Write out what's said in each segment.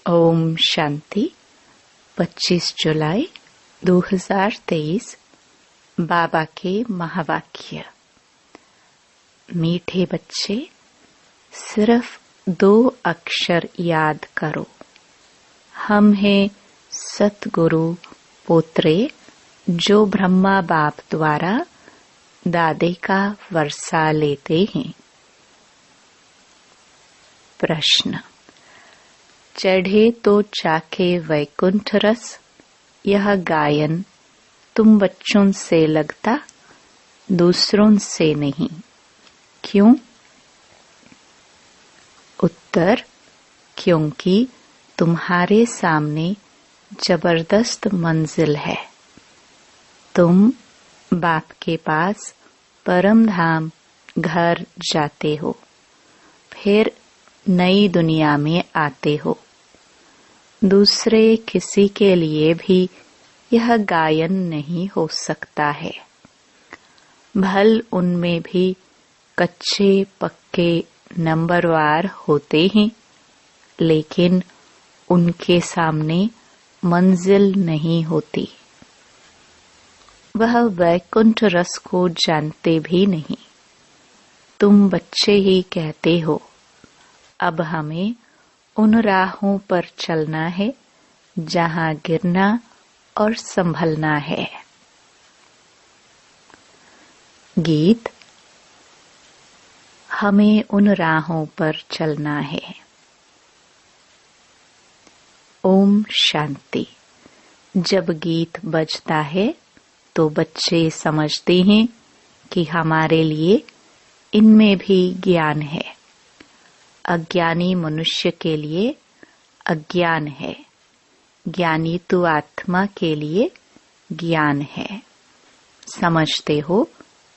ओम शांति। 25 जुलाई 2023 बाबा के महावाक्य। मीठे बच्चे, सिर्फ 2 अक्षर याद करो। हम हैं सतगुरु पोत्रे, जो ब्रह्मा बाप द्वारा दादे का वर्षा लेते हैं। प्रश्न। चढ़े तो चाखे वैकुंठ रस, यह गायन तुम बच्चों से लगता, दूसरों से नहीं। क्यों? उत्तर। क्योंकि तुम्हारे सामने जबरदस्त मंजिल है। तुम बाप के पास परम धाम घर जाते हो, फिर नई दुनिया में आते हो। दूसरे किसी के लिए भी यह गायन नहीं हो सकता है। भल उनमें भी कच्चे पक्के नंबरवार होते हैं, लेकिन उनके सामने मंजिल नहीं होती। वह वैकुंठ रस को जानते भी नहीं। तुम बच्चे ही कहते हो, अब हमें उन राहों पर चलना है जहां गिरना और संभलना है। गीत। हमें उन राहों पर चलना है। ओम शांति। जब गीत बजता है तो बच्चे समझते हैं कि हमारे लिए इनमें भी ज्ञान है। अज्ञानी मनुष्य के लिए अज्ञान है, ज्ञानी तो आत्मा के लिए ज्ञान है। समझते हो,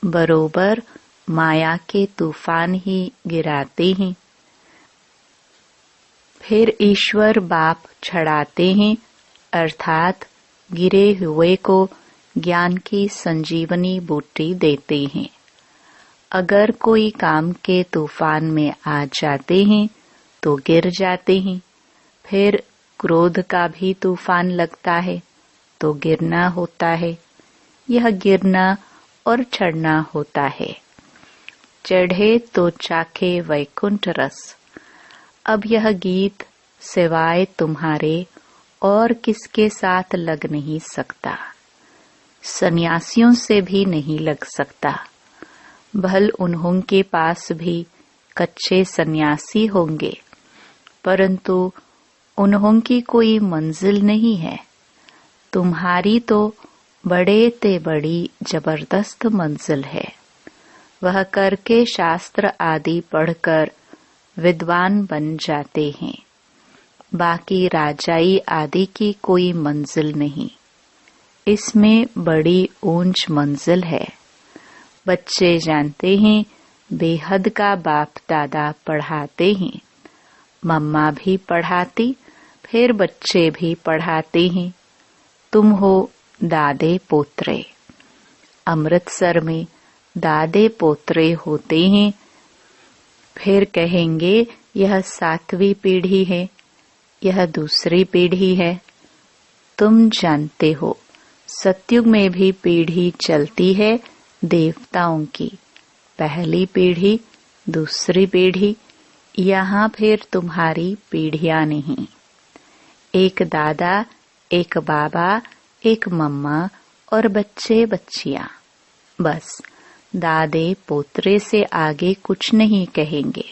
बरोबर माया के तूफान ही गिराते हैं, फिर ईश्वर बाप छड़ाते हैं, अर्थात गिरे हुए को ज्ञान की संजीवनी बूटी देते हैं। अगर कोई काम के तूफान में आ जाते हैं तो गिर जाते हैं, फिर क्रोध का भी तूफान लगता है तो गिरना होता है। यह गिरना और चढ़ना होता है। चढ़े तो चाखे वैकुंठ रस। अब यह गीत सिवाय तुम्हारे और किसके साथ लग नहीं सकता। सन्यासियों से भी नहीं लग सकता। भल उन्हों के पास भी कच्चे सन्यासी होंगे, परंतु उन्हों की कोई मंजिल नहीं है। तुम्हारी तो बड़े ते बड़ी जबरदस्त मंजिल है। वह करके शास्त्र आदि पढ़कर विद्वान बन जाते हैं। बाकी राजाई आदि की कोई मंजिल नहीं। इसमें बड़ी ऊंच मंजिल है। बच्चे जानते हैं, बेहद का बाप दादा पढ़ाते हैं। मम्मा भी पढ़ाती, फिर बच्चे भी पढ़ाते हैं। तुम हो दादे पोत्रे। अमृतसर में दादे पोत्रे होते हैं। फिर कहेंगे यह 7वीं पीढ़ी है, यह दूसरी पीढ़ी है। तुम जानते हो, सतयुग में भी पीढ़ी चलती है देवताओं की। पहली पीढ़ी, दूसरी पीढ़ी, यहाँ फिर तुम्हारी पीढ़ियां नहीं। एक दादा, एक बाबा, एक मम्मा और बच्चे बच्चियां। बस दादे पोत्रे से आगे कुछ नहीं कहेंगे।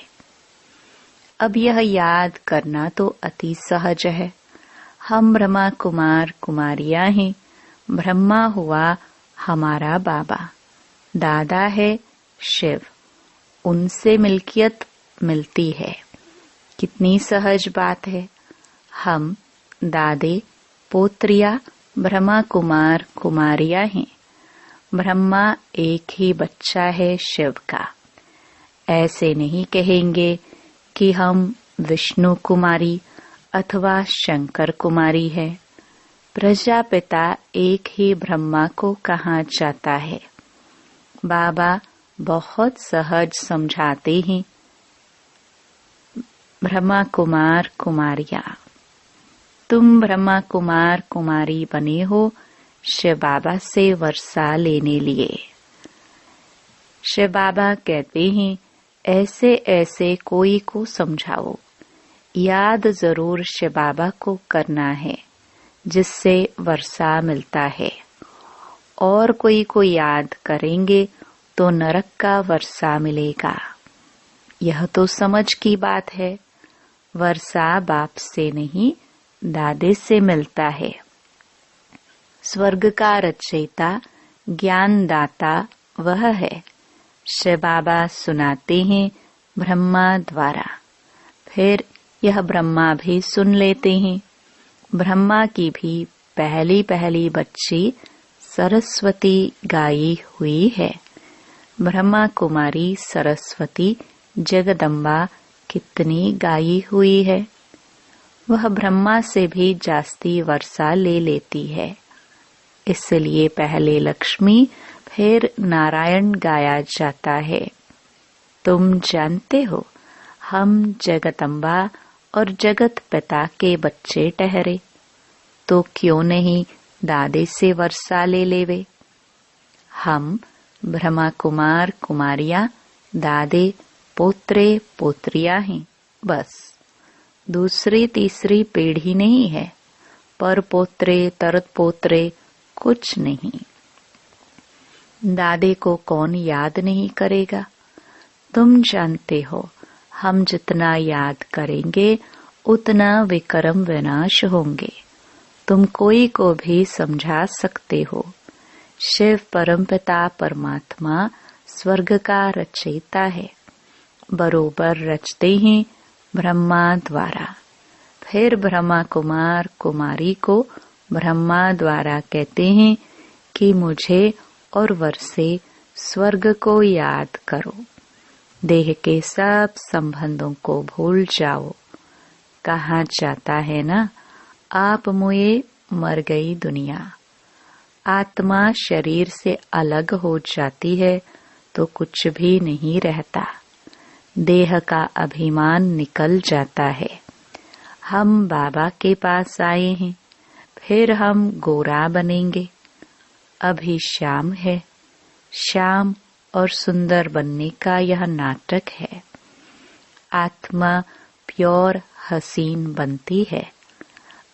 अब यह याद करना तो अति सहज है। हम ब्रह्मा कुमार कुमारियां हैं। ब्रह्मा हुआ हमारा बाबा, दादा है शिव। उनसे मिल्कियत मिलती है। कितनी सहज बात है। हम दादे पोत्रिया ब्रह्मा कुमार कुमारियां हैं। ब्रह्मा एक ही बच्चा है शिव का। ऐसे नहीं कहेंगे कि हम विष्णु कुमारी अथवा शंकर कुमारी है। प्रजापिता एक ही ब्रह्मा को कहा जाता है। बाबा बहुत सहज समझाते हैं। ब्रह्मा कुमार कुमारियां तुम ब्रह्मा कुमार कुमारी बने हो शिव बाबा से वर्षा लेने लिए। शिव बाबा कहते हैं ऐसे ऐसे कोई को समझाओ। याद जरूर शिव बाबा को करना है जिससे वर्षा मिलता है, और कोई को याद करेंगे तो नरक का वर्षा मिलेगा। यह तो समझ की बात है। वर्षा बाप से नहीं दादे से मिलता है। स्वर्ग का रचयिता ज्ञान दाता वह है। शिव बाबा सुनाते हैं ब्रह्मा द्वारा, फिर यह ब्रह्मा भी सुन लेते हैं। ब्रह्मा की भी पहली पहली बच्ची सरस्वती गाई हुई है। ब्रह्मा कुमारी सरस्वती जगदम्बा कितनी गाई हुई है। वह ब्रह्मा से भी जास्ती वर्षा ले लेती है। इसलिए पहले लक्ष्मी फिर नारायण गाया जाता है। तुम जानते हो हम जगदम्बा और जगत पिता के बच्चे ठहरे, तो क्यों नहीं दादे से वर्षा ले लेवे। हम ब्रह्मा कुमार कुमारियां दादे पोत्रे पोत्रियां हैं बस। दूसरी तीसरी पीढ़ी नहीं है, पर पोत्रे तरत पोत्रे कुछ नहीं। दादे को कौन याद नहीं करेगा। तुम जानते हो हम जितना याद करेंगे उतना विक्रम विनाश होंगे। तुम कोई को भी समझा सकते हो। शिव परमपिता परमात्मा स्वर्ग का रचयिता है। बरोबर रचते हैं ब्रह्मा द्वारा। फिर ब्रह्मा कुमार कुमारी को ब्रह्मा द्वारा कहते हैं कि मुझे और वर्षे स्वर्ग को याद करो। देह के सब संबंधों को भूल जाओ। कहा जाता है ना, आप मुए मर गई दुनिया। आत्मा शरीर से अलग हो जाती है तो कुछ भी नहीं रहता। देह का अभिमान निकल जाता है। हम बाबा के पास आए हैं, फिर हम गोरा बनेंगे। अभी शाम है। श्याम और सुंदर बनने का यह नाटक है। आत्मा प्योर हसीन बनती है।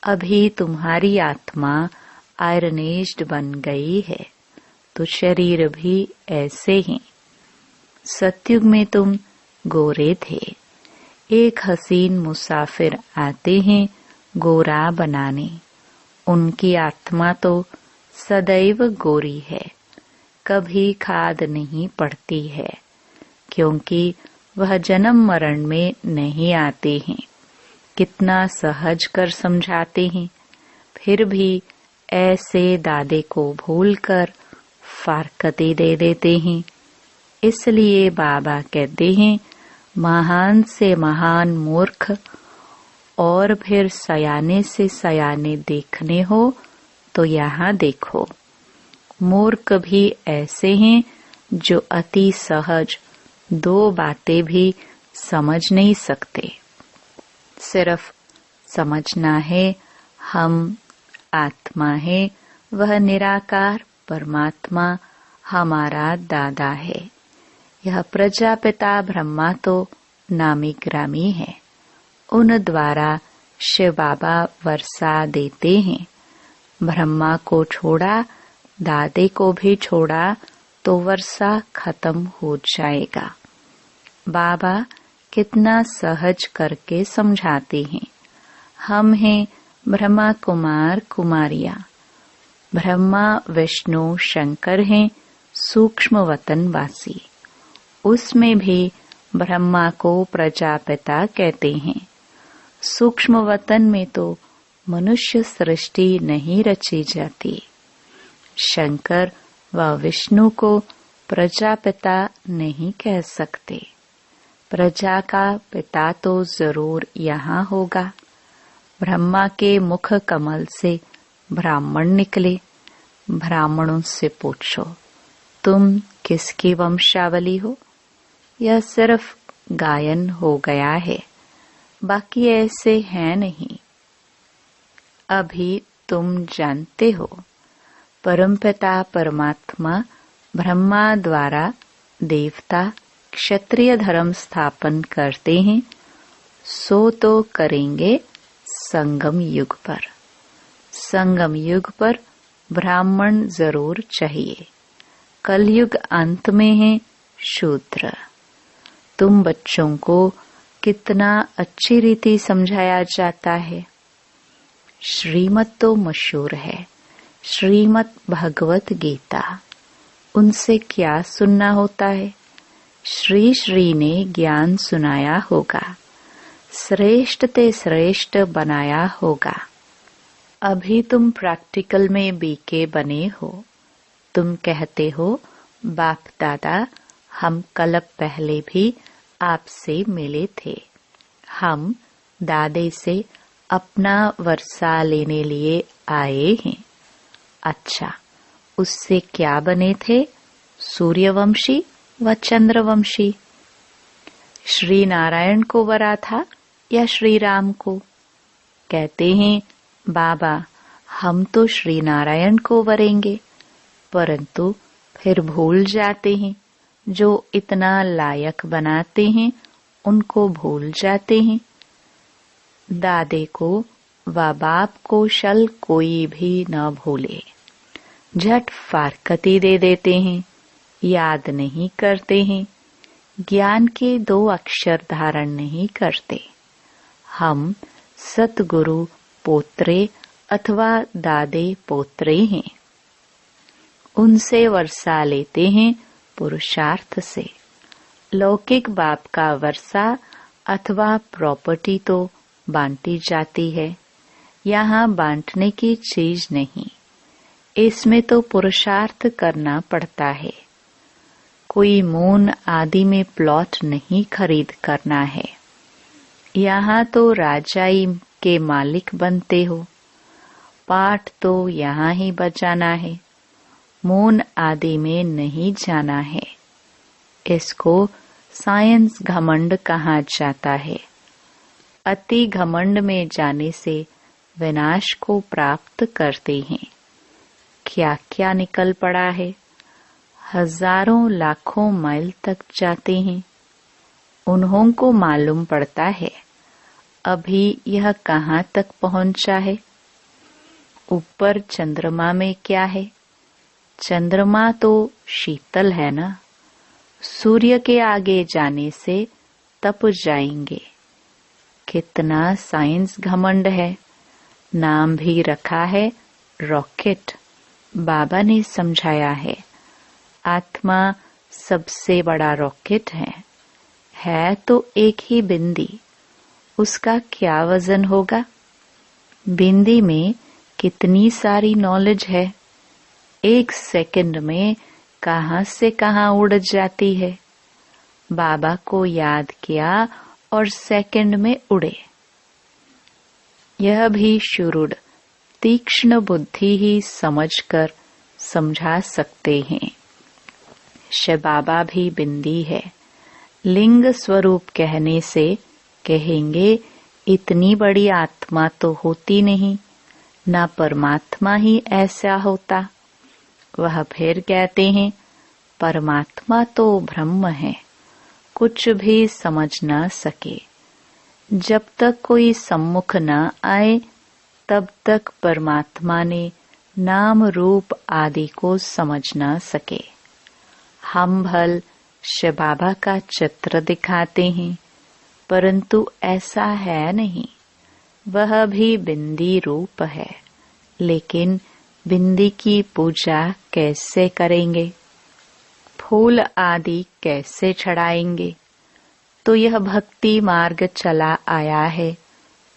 अभी तुम्हारी आत्मा आयरनेस्ड बन गई है, तो शरीर भी ऐसे ही। सतयुग में तुम गोरे थे। एक हसीन मुसाफिर आते हैं गोरा बनाने। उनकी आत्मा तो सदैव गोरी है, कभी खाद नहीं पड़ती है, क्योंकि वह जन्म मरण में नहीं आते हैं। कितना सहज कर समझाते हैं, फिर भी ऐसे दादे को भूलकर फारकते दे देते हैं। इसलिए बाबा कहते हैं महान से महान मूर्ख, और फिर सयाने से सयाने देखने हो तो यहाँ देखो। मूर्ख भी ऐसे हैं जो अति सहज दो बातें भी समझ नहीं सकते। सिर्फ समझना है हम आत्मा है, वह निराकार परमात्मा हमारा दादा है। यह प्रजापिता ब्रह्मा तो नामी ग्रामी है। उन द्वारा शिव बाबा वर्षा देते हैं। ब्रह्मा को छोड़ा, दादे को भी छोड़ा तो वर्षा खत्म हो जाएगा। बाबा कितना सहज करके समझाते हैं। हम हैं ब्रह्मा कुमार कुमारियां। ब्रह्मा विष्णु शंकर हैं सूक्ष्म वतनवासी। उसमें भी ब्रह्मा को प्रजापिता कहते हैं। सूक्ष्म वतन में तो मनुष्य सृष्टि नहीं रची जाती। शंकर व विष्णु को प्रजापिता नहीं कह सकते। प्रजा का पिता तो जरूर यहाँ होगा। ब्रह्मा के मुख कमल से ब्राह्मण निकले। ब्राह्मणों से पूछो तुम किसकी वंशावली हो। यह सिर्फ गायन हो गया है, बाकी ऐसे हैं नहीं। अभी तुम जानते हो, परमपिता परमात्मा ब्रह्मा द्वारा देवता क्षत्रिय धर्म स्थापन करते हैं, सो तो करेंगे संगम युग पर। संगम युग पर ब्राह्मण जरूर चाहिए। कलयुग अंत में है शूद्र। तुम बच्चों को कितना अच्छी रीति समझाया जाता है। श्रीमत तो मशहूर है, श्रीमत भगवत गीता। उनसे क्या सुनना होता है? श्री श्री ने ज्ञान सुनाया होगा, श्रेष्ठ ते श्रेष्ठ बनाया होगा। अभी तुम प्रैक्टिकल में बीके बने हो। तुम कहते हो, बाप दादा हम कल्प पहले भी आपसे मिले थे। हम दादे से अपना वर्षा लेने लिए आए हैं। अच्छा, उससे क्या बने थे? सूर्यवंशी व चंद्रवंशी। श्री नारायण को वरा था या श्री राम को? कहते हैं, बाबा हम तो श्री नारायण को वरेंगे, परंतु फिर भूल जाते हैं। जो इतना लायक बनाते हैं उनको भूल जाते हैं। दादे को व बाप को शल कोई भी न भूले। झट फारकती दे देते हैं, याद नहीं करते हैं, ज्ञान के 2 अक्षर धारण नहीं करते। हम सतगुरु पोत्रे अथवा दादे पोत्रे हैं। उनसे वर्षा लेते हैं पुरुषार्थ से। लौकिक बाप का वर्षा अथवा प्रॉपर्टी तो बांटी जाती है, यहाँ बांटने की चीज नहीं। इसमें तो पुरुषार्थ करना पड़ता है। कोई मून आदि में प्लॉट नहीं खरीद करना है। यहाँ तो राजाई के मालिक बनते हो। पाठ तो यहाँ ही बजाना है, मून आदि में नहीं जाना है। इसको साइंस घमंड कहा जाता है। अति घमंड में जाने से विनाश को प्राप्त करते हैं। क्या क्या निकल पड़ा है। हजारों लाखों माइल तक जाते हैं। उन्हों को मालूम पड़ता है अभी यह कहाँ तक पहुंचा है। ऊपर चंद्रमा में क्या है? चंद्रमा तो शीतल है ना। सूर्य के आगे जाने से तप जाएंगे। कितना साइंस घमंड है। नाम भी रखा है रॉकेट। बाबा ने समझाया है, आत्मा सबसे बड़ा रॉकेट है तो एक ही बिंदी। उसका क्या वजन होगा? बिंदी में कितनी सारी नॉलेज है। 1 सेकंड में कहां से कहां उड़ जाती है। बाबा को याद किया और सेकंड में उड़े। यह भी शुरुड तीक्ष्ण बुद्धि ही समझकर समझा सकते हैं। शिव बाबा भी बिंदी है। लिंग स्वरूप कहने से कहेंगे इतनी बड़ी आत्मा तो होती नहीं, ना परमात्मा ही ऐसा होता। वह फिर कहते हैं परमात्मा तो ब्रह्म है, कुछ भी समझ न सके। जब तक कोई सम्मुख न आए तब तक परमात्मा ने नाम रूप आदि को समझ न सके। हम भल शिव बाबा का चित्र दिखाते हैं, परंतु ऐसा है नहीं। वह भी बिंदी रूप है, लेकिन बिंदी की पूजा कैसे करेंगे? फूल आदि कैसे चढ़ाएंगे? तो यह भक्ति मार्ग चला आया है।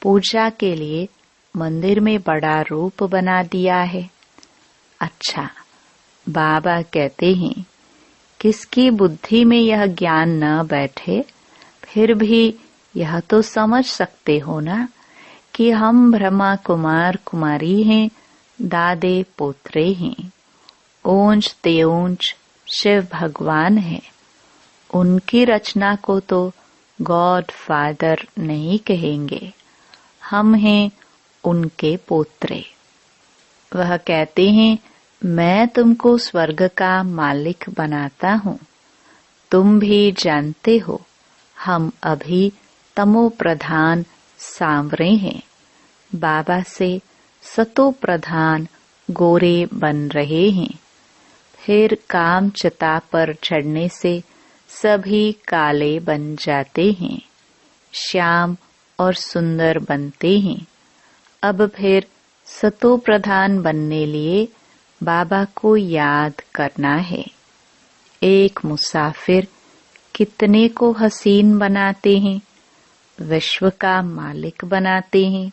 पूजा के लिए मंदिर में बड़ा रूप बना दिया है। अच्छा, बाबा कहते हैं किसकी बुद्धि में यह ज्ञान न बैठे, फिर भी यह तो समझ सकते हो ना कि हम ब्रह्मा कुमार कुमारी हैं, दादे पोत्रे हैं। ऊंच तेऊंच शिव भगवान है। उनकी रचना को तो गॉड फादर नहीं कहेंगे। हम हैं उनके पोत्रे। वह कहते हैं, मैं तुमको स्वर्ग का मालिक बनाता हूँ। तुम भी जानते हो हम अभी तमो प्रधान सांवरे हैं, बाबा से सतो प्रधान गोरे बन रहे हैं। फिर काम चिता पर चढ़ने से सभी काले बन जाते हैं, श्याम और सुंदर बनते हैं। अब फिर सतो प्रधान बनने लिए बाबा को याद करना है। एक मुसाफिर कितने को हसीन बनाते हैं, विश्व का मालिक बनाते हैं।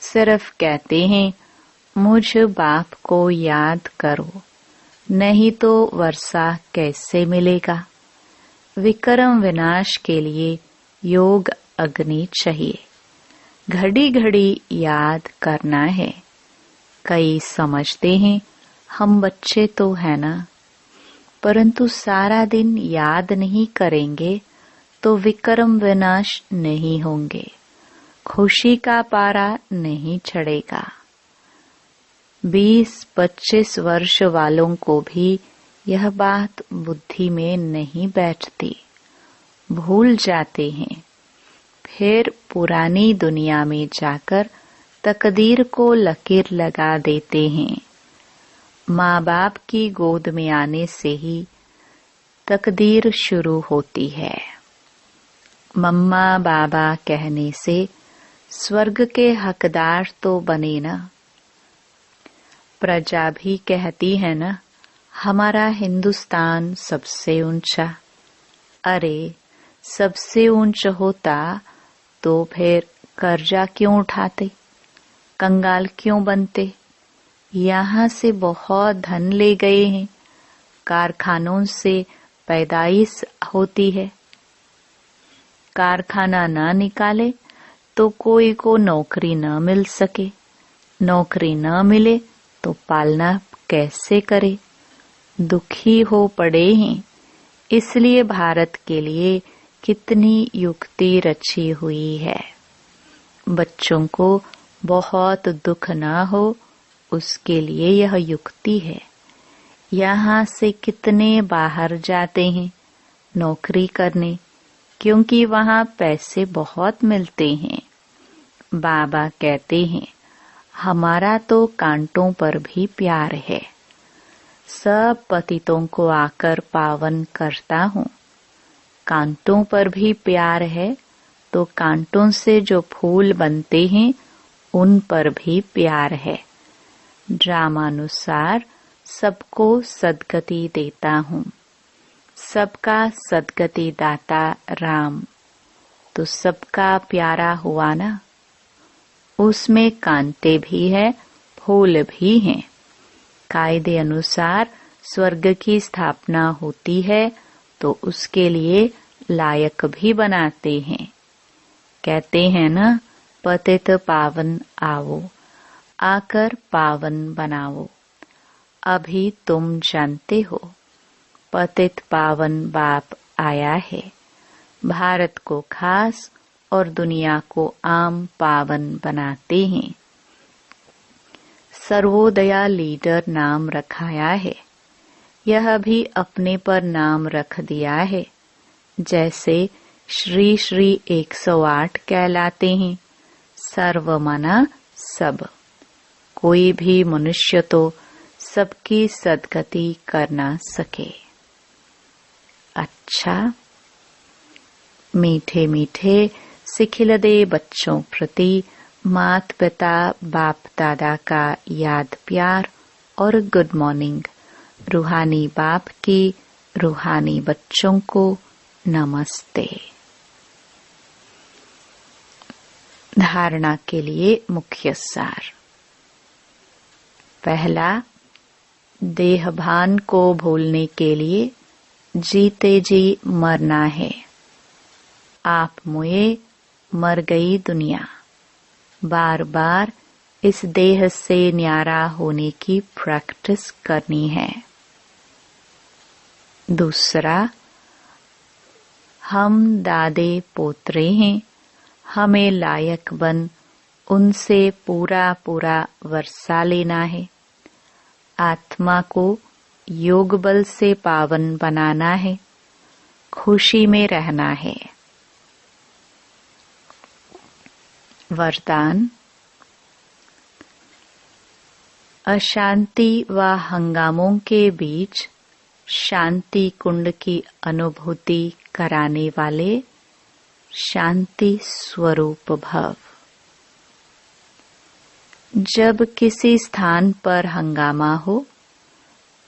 सिर्फ कहते हैं, मुझ बाप को याद करो, नहीं तो वर्षा कैसे मिलेगा। विक्रम विनाश के लिए योग अग्नि चाहिए, घड़ी घड़ी याद करना है। कई समझते हैं हम बच्चे तो है ना, परंतु सारा दिन याद नहीं करेंगे तो विक्रम विनाश नहीं होंगे, खुशी का पारा नहीं चढ़ेगा। 20-25 वर्ष वालों को भी यह बात बुद्धि में नहीं बैठती, भूल जाते हैं। फिर पुरानी दुनिया में जाकर तकदीर को लकीर लगा देते हैं। माँ बाप की गोद में आने से ही तकदीर शुरू होती है। मम्मा बाबा कहने से स्वर्ग के हकदार तो बने ना। प्रजा भी कहती है ना, हमारा हिंदुस्तान सबसे ऊंचा। अरे सबसे ऊंचा होता तो फिर कर्जा क्यों उठाते, कंगाल क्यों बनते। यहाँ से बहुत धन ले गए हैं, कारखानों से पैदाइश होती है। कारखाना ना निकाले तो कोई को नौकरी न मिल सके, नौकरी न मिले तो पालना कैसे करे। दुखी हो पड़े हैं, इसलिए भारत के लिए कितनी युक्ति रची हुई है। बच्चों को बहुत दुख ना हो, उसके लिए यह युक्ति है। यहाँ से कितने बाहर जाते हैं नौकरी करने, क्योंकि वहाँ पैसे बहुत मिलते हैं। बाबा कहते हैं, हमारा तो कांटों पर भी प्यार है। सब पतितों को आकर पावन करता हूँ। कांटों पर भी प्यार है तो कांटों से जो फूल बनते हैं उन पर भी प्यार है। ड्रामानुसार सबको सद्गति देता हूँ। सबका सद्गति दाता राम, तो सबका प्यारा हुआ ना। उसमें कांटे भी है, फूल भी हैं। कायदे अनुसार स्वर्ग की स्थापना होती है तो उसके लिए लायक भी बनाते हैं। कहते हैं ना, पतित पावन आओ, आकर पावन बनाओ। अभी तुम जानते हो पतित पावन बाप आया है, भारत को खास और दुनिया को आम पावन बनाते हैं। सर्वोदया लीडर नाम रखाया है, यह भी अपने पर नाम रख दिया है। जैसे श्री श्री 108 कहलाते हैं, सर्व मना सब। कोई भी मनुष्य तो सबकी सद्गति कर ना सके। अच्छा, मीठे मीठे सिखिलदे बच्चों प्रति मात पिता बाप दादा का याद प्यार और गुड मॉर्निंग। रूहानी बाप की रूहानी बच्चों को नमस्ते। धारणा के लिए मुख्य सार। पहला, देहभान को भूलने के लिए जीते जी मरना है। आप मुए, मर गई दुनिया। बार बार इस देह से न्यारा होने की प्रैक्टिस करनी है। दूसरा, हम दादे पोतरे हैं, हमें लायक बन उनसे पूरा पूरा वर्षा लेना है। आत्मा को योग बल से पावन बनाना है, खुशी में रहना है। वरदान। अशांति व हंगामों के बीच शांति कुंड की अनुभूति कराने वाले शांति स्वरूप भव। जब किसी स्थान पर हंगामा हो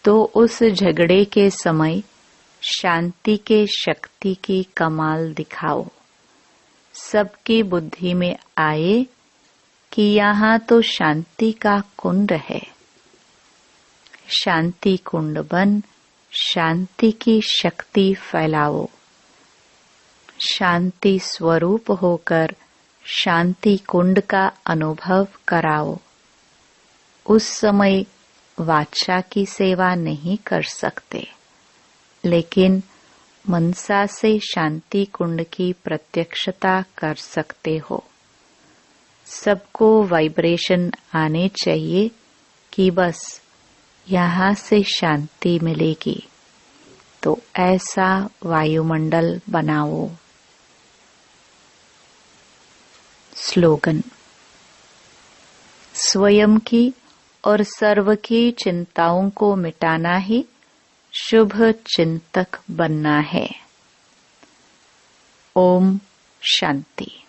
तो उस झगड़े के समय शांति के शक्ति की कमाल दिखाओ। सबकी बुद्धि में आए कि यहाँ तो शांति का कुंड है। शांति कुंड बन शांति की शक्ति फैलाओ। शांति स्वरूप होकर शांति कुंड का अनुभव कराओ। उस समय वाचा की सेवा नहीं कर सकते, लेकिन मनसा से शांति कुंड की प्रत्यक्षता कर सकते हो। सबको वाइब्रेशन आने चाहिए कि बस यहाँ से शांति मिलेगी, तो ऐसा वायुमंडल बनाओ। स्लोगन। स्वयं की और सर्व की चिंताओं को मिटाना ही शुभ चिंतक बनना है। ओम शांति।